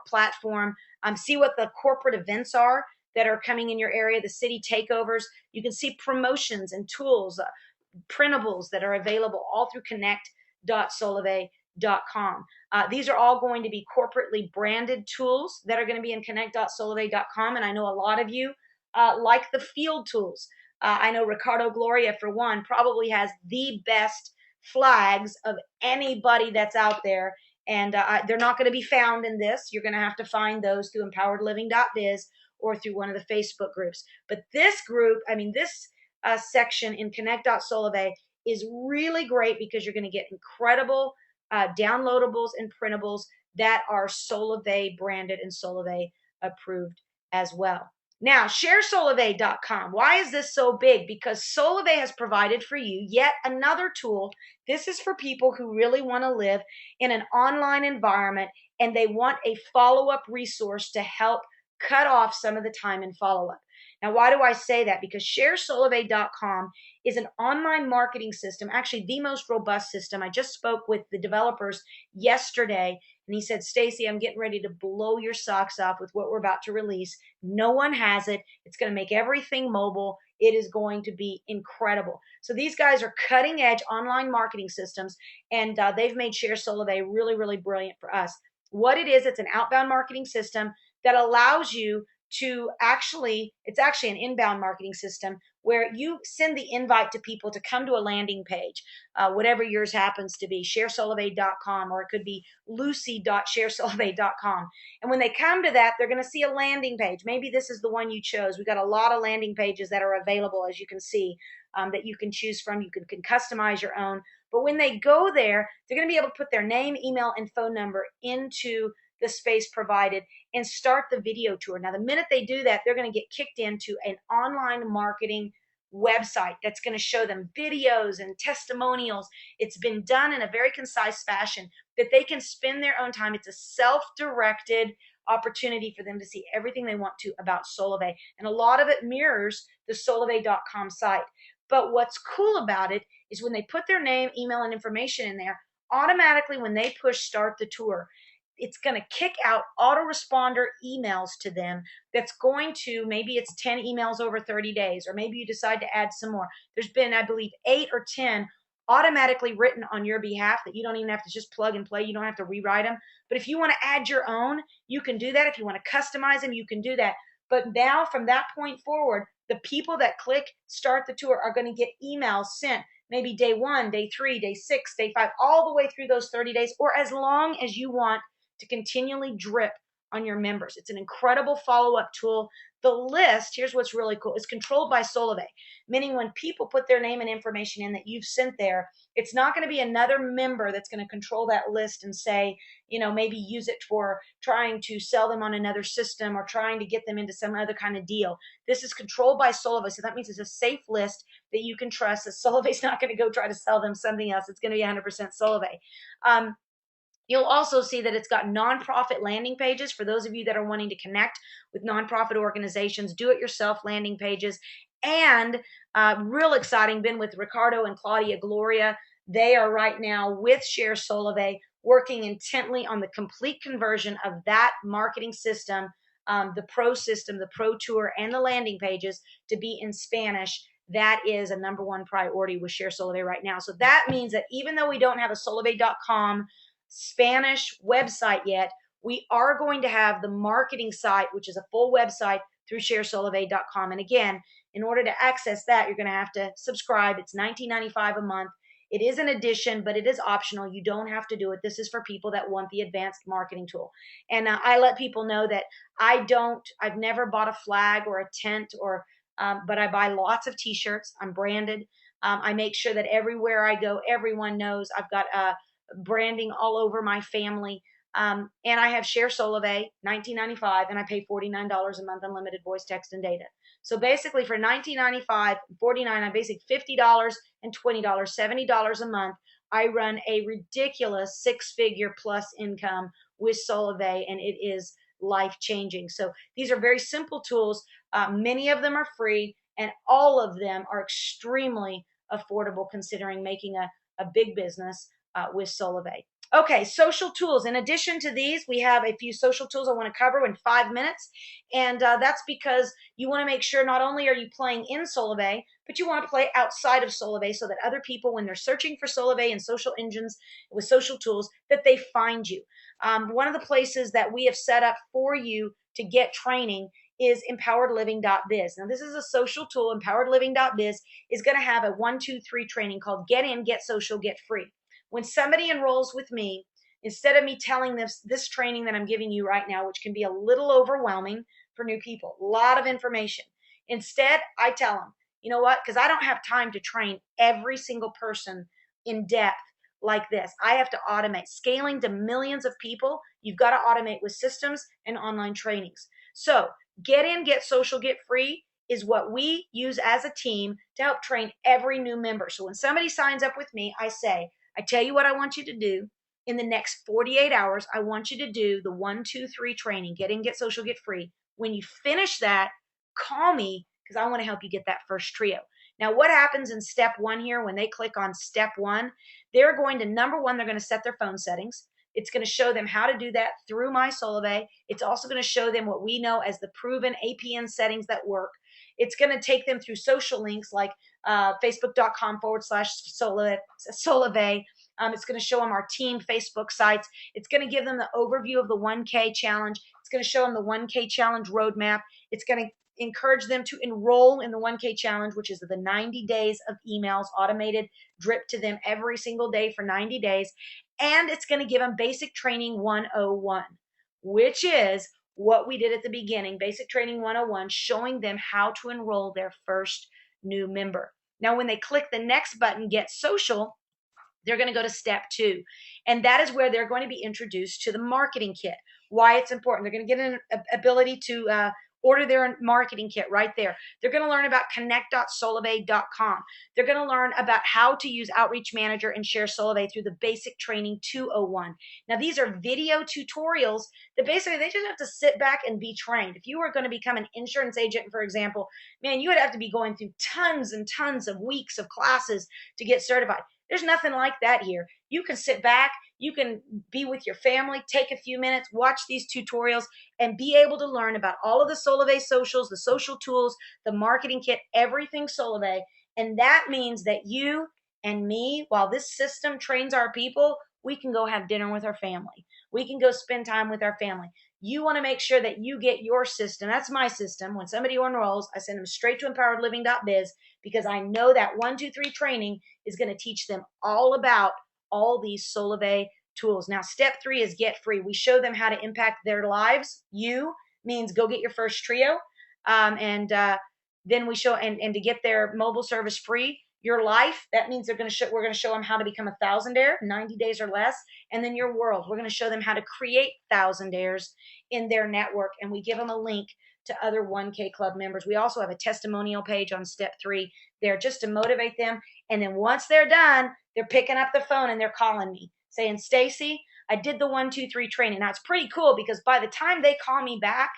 platform. See what the corporate events are that are coming in your area, the city takeovers. You can see promotions and tools, printables that are available all through connect.solavei.com. These are all going to be corporately branded tools that are going to be in connect.solavei.com. And I know a lot of you like the field tools. I know Ricardo Gloria, for one, probably has the best flags of anybody that's out there. And they're not going to be found in this. You're going to have to find those through empoweredliving.biz or through one of the Facebook groups. But this group, this section in connect.solavei is really great because you're going to get incredible downloadables and printables that are Solavei branded and Solavei approved as well. Now, sharesolavei.com. Why is this so big? Because Solavei has provided for you yet another tool. This is for people who really want to live in an online environment and they want a follow-up resource to help cut off some of the time in follow-up. Now, why do I say that? Because sharesolavei.com is an online marketing system, actually the most robust system. I just spoke with the developers yesterday, and he said, Stacy, I'm getting ready to blow your socks off with what we're about to release. No one has it. It's going to make everything mobile. It is going to be incredible. So these guys are cutting edge online marketing systems, and they've made Share Solavei really, really brilliant for us. What it is, it's an outbound marketing system that allows you to it's actually an inbound marketing system where you send the invite to people to come to a landing page, whatever yours happens to be, sharesolavei.com, or it could be lucy.sharesolavei.com. And when they come to that, they're going to see a landing page. Maybe this is the one you chose. We've got a lot of landing pages that are available, as you can see, that you can choose from. You can customize your own. But when they go there, they're going to be able to put their name, email, and phone number into the space provided and start the video tour. Now, the minute they do that, they're going to get kicked into an online marketing website that's going to show them videos and testimonials. It's been done in a very concise fashion that they can spend their own time. It's a self-directed opportunity for them to see everything they want to about Solavei. And a lot of it mirrors the solavei.com site. But what's cool about it is when they put their name, email, and information in there, automatically when they push start the tour, it's going to kick out autoresponder emails to them that's going to, maybe it's 10 emails over 30 days, or maybe you decide to add some more. There's been, I believe, 8 or 10 automatically written on your behalf that you don't even have to just plug and play. You don't have to rewrite them. But if you want to add your own, you can do that. If you want to customize them, you can do that. But now from that point forward, the people that click start the tour are going to get emails sent maybe day 1, day 3, day 6, day 5, all the way through those 30 days, or as long as you want to continually drip on your members. It's an incredible follow-up tool. The list, here's what's really cool, is controlled by Solavei, meaning when people put their name and information in that you've sent there, it's not going to be another member that's going to control that list and say, maybe use it for trying to sell them on another system or trying to get them into some other kind of deal. This is controlled by Solavei, so that means it's a safe list that you can trust, that Solavei's not going to go try to sell them something else. It's going to be 100% Solavei. You'll also see that it's got nonprofit landing pages for those of you that are wanting to connect with nonprofit organizations, do-it-yourself landing pages, and real exciting, been with Ricardo and Claudia Gloria. They are right now with Share Solavei working intently on the complete conversion of that marketing system, the pro system, the pro tour, and the landing pages to be in Spanish. That is a #1 priority with Share Solavei right now. So that means that even though we don't have a solavei.com Spanish website yet, we are going to have the marketing site, which is a full website through sharesolavei.com. And again, in order to access that, you're going to have to subscribe. It's $19.95 a month. It is an addition, but it is optional. You don't have to do it. This is for people that want the advanced marketing tool. And I let people know that I've never bought a flag or a tent but I buy lots of t-shirts. I'm branded. I make sure that everywhere I go, everyone knows I've got branding all over my family. And I have Share Solavei, $19.95, and I pay $49 a month, unlimited voice, text, and data. So basically for $19.95, $49, I'm basically $50 and $20, $70 a month. I run a ridiculous 6-figure plus income with Solavei, and it is life-changing. So these are very simple tools. Many of them are free, and all of them are extremely affordable considering making a big business with Solavei. Okay, social tools. In addition to these, we have a few social tools I want to cover in 5 minutes. And that's because you want to make sure not only are you playing in Solavei, but you want to play outside of Solavei so that other people, when they're searching for Solavei and social engines with social tools, that they find you. One of the places that we have set up for you to get training is empoweredliving.biz. Now, this is a social tool. Empoweredliving.biz is going to have a 1, 2, 3 training called Get In, Get Social, Get Free. When somebody enrolls with me, instead of me telling them this training that I'm giving you right now, which can be a little overwhelming for new people, a lot of information, instead I tell them, you know what, because I don't have time to train every single person in depth like this. I have to automate. Scaling to millions of people, you've got to automate with systems and online trainings. So Get In, Get Social, Get Free is what we use as a team to help train every new member. So when somebody signs up with me, I tell you what I want you to do. In the next 48 hours, I want you to do the 1, 2, 3 training, Get In, Get Social, Get Free. When you finish that, call me because I want to help you get that first trio. Now, what happens in step 1 here when they click on step 1? They're going to, #1, they're going to set their phone settings. It's going to show them how to do that through My Solavei. It's also going to show them what we know as the proven APN settings that work. It's going to take them through social links like facebook.com/Solavei. It's going to show them our team Facebook sites. It's going to give them the overview of the 1K challenge. It's going to show them the 1K challenge roadmap. It's going to encourage them to enroll in the 1K challenge, which is the 90 days of emails, automated drip to them every single day for 90 days. And it's going to give them basic training 101, which is what we did at the beginning, basic training 101, showing them how to enroll their first new member. Now, when they click the next button, Get Social, they're going to go to step 2. And that is where they're going to be introduced to the marketing kit. Why it's important. They're going to get an ability to order their marketing kit right there. They're going to learn about connect.solavei.com. They're going to learn about how to use Outreach Manager and share Solavei through the Basic Training 201. Now, these are video tutorials that basically they just have to sit back and be trained. If you were going to become an insurance agent, for example, man, you would have to be going through tons and tons of weeks of classes to get certified. There's nothing like that here. You can sit back, you can be with your family, take a few minutes, watch these tutorials, and be able to learn about all of the Solavei socials, the social tools, the marketing kit, everything Solavei. And that means that you and me, while this system trains our people, we can go have dinner with our family. We can go spend time with our family. You want to make sure that you get your system. That's my system. When somebody enrolls, I send them straight to empoweredliving.biz because I know that 1, 2, 3 training is going to teach them all about all these Solavei tools. Now, step 3 is get free. We show them how to impact their lives. You means go get your first trio. Then we show, and to get their mobile service free. Your life, that means we're going to show them how to become a thousandaire, 90 days or less. And then your world, we're going to show them how to create thousandaires in their network. And we give them a link to other 1K Club members. We also have a testimonial page on step 3 there just to motivate them. And then once they're done, they're picking up the phone and they're calling me saying, Stacy, I did the 1, 2, 3 training. Now it's pretty cool because by the time they call me back,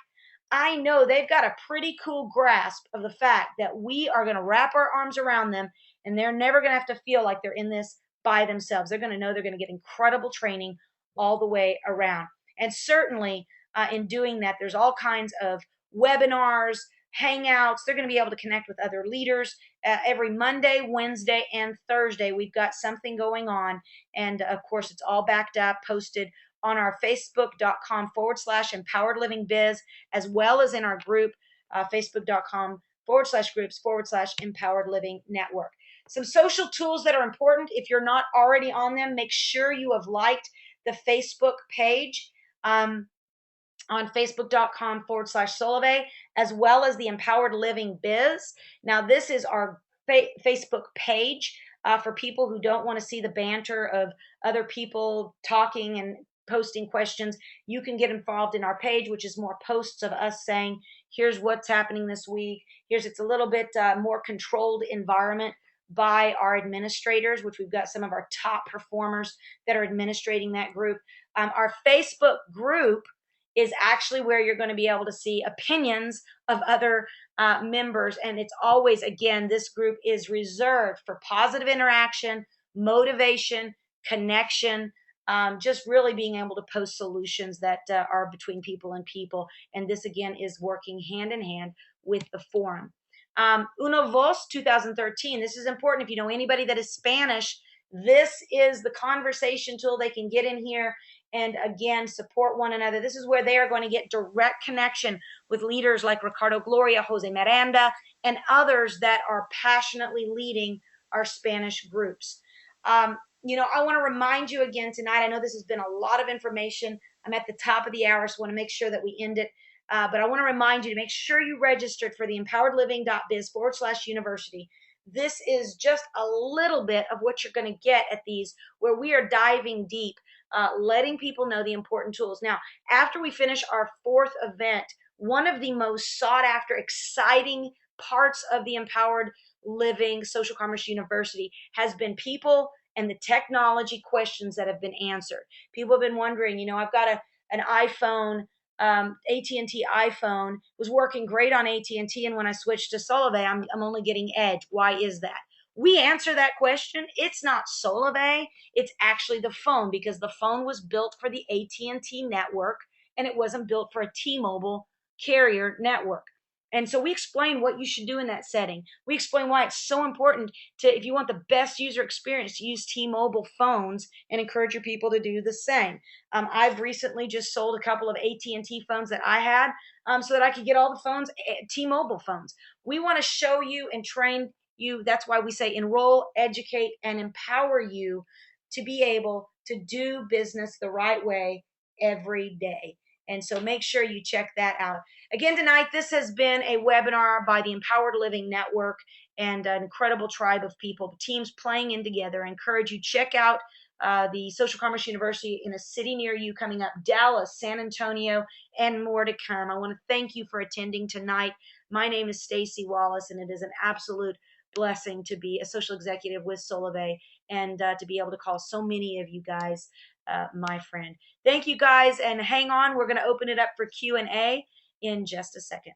I know they've got a pretty cool grasp of the fact that we are going to wrap our arms around them and they're never going to have to feel like they're in this by themselves. They're going to know they're going to get incredible training all the way around. And certainly in doing that, there's all kinds of webinars, hangouts. They're going to be able to connect with other leaders every Monday, Wednesday, and Thursday. We've got something going on. And of course, it's all backed up, posted on our facebook.com/empoweredlivingbiz, as well as in our group, facebook.com/groups/empowered living network. Some social tools that are important. If you're not already on them, make sure you have liked the Facebook page on facebook.com/Solavei, as well as the Empowered Living Biz. Now, this is our Facebook page for people who don't want to see the banter of other people talking and posting questions. You can get involved in our page, which is more posts of us saying, here's what's happening this week. It's a little bit more controlled environment by our administrators, which we've got some of our top performers that are administrating that group. Our Facebook group is actually where you're going to be able to see opinions of other members. And it's always, again, this group is reserved for positive interaction, motivation, connection, just really being able to post solutions that are between people and people. And this, again, is working hand in hand with the forum. Uno Vos 2013. This is important. If you know anybody that is Spanish, this is the conversation tool. They can get in here and, again, support one another. This is where they are going to get direct connection with leaders like Ricardo Gloria, Jose Miranda, and others that are passionately leading our Spanish groups. I want to remind you again tonight, I know this has been a lot of information. I'm at the top of the hour, so I want to make sure that we end it. But I want to remind you to make sure you registered for the empoweredliving.biz/university. This is just a little bit of what you're going to get at these, where we are diving deep, letting people know the important tools. Now, after we finish our 4th event, one of the most sought after, exciting parts of the Empowered Living Social Commerce University has been people and the technology questions that have been answered. People have been wondering, I've got an iPhone, AT&T iPhone was working great on AT&T, and when I switched to Solavei, I'm only getting Edge. Why is that? We answer that question. It's not Solavei. It's actually the phone, because the phone was built for the AT&T network, and it wasn't built for a T-Mobile carrier network. And so we explain what you should do in that setting. We explain why it's so important to, if you want the best user experience, to use T-Mobile phones, and encourage your people to do the same. I've recently just sold a couple of AT&T phones that I had so that I could get all the phones, T-Mobile phones. We want to show you and train you. That's why we say enroll, educate, and empower you to be able to do business the right way every day. And so make sure you check that out. Again, tonight, this has been a webinar by the Empowered Living Network and an incredible tribe of people, teams playing in together. I encourage you, check out the Social Commerce University in a city near you coming up, Dallas, San Antonio, and more to come. I want to thank you for attending tonight. My name is Stacy Wallace, and it is an absolute blessing to be a social executive with Solavei and to be able to call so many of you guys my friend. Thank you guys, and hang on. We're going to open it up for Q&A in just a second.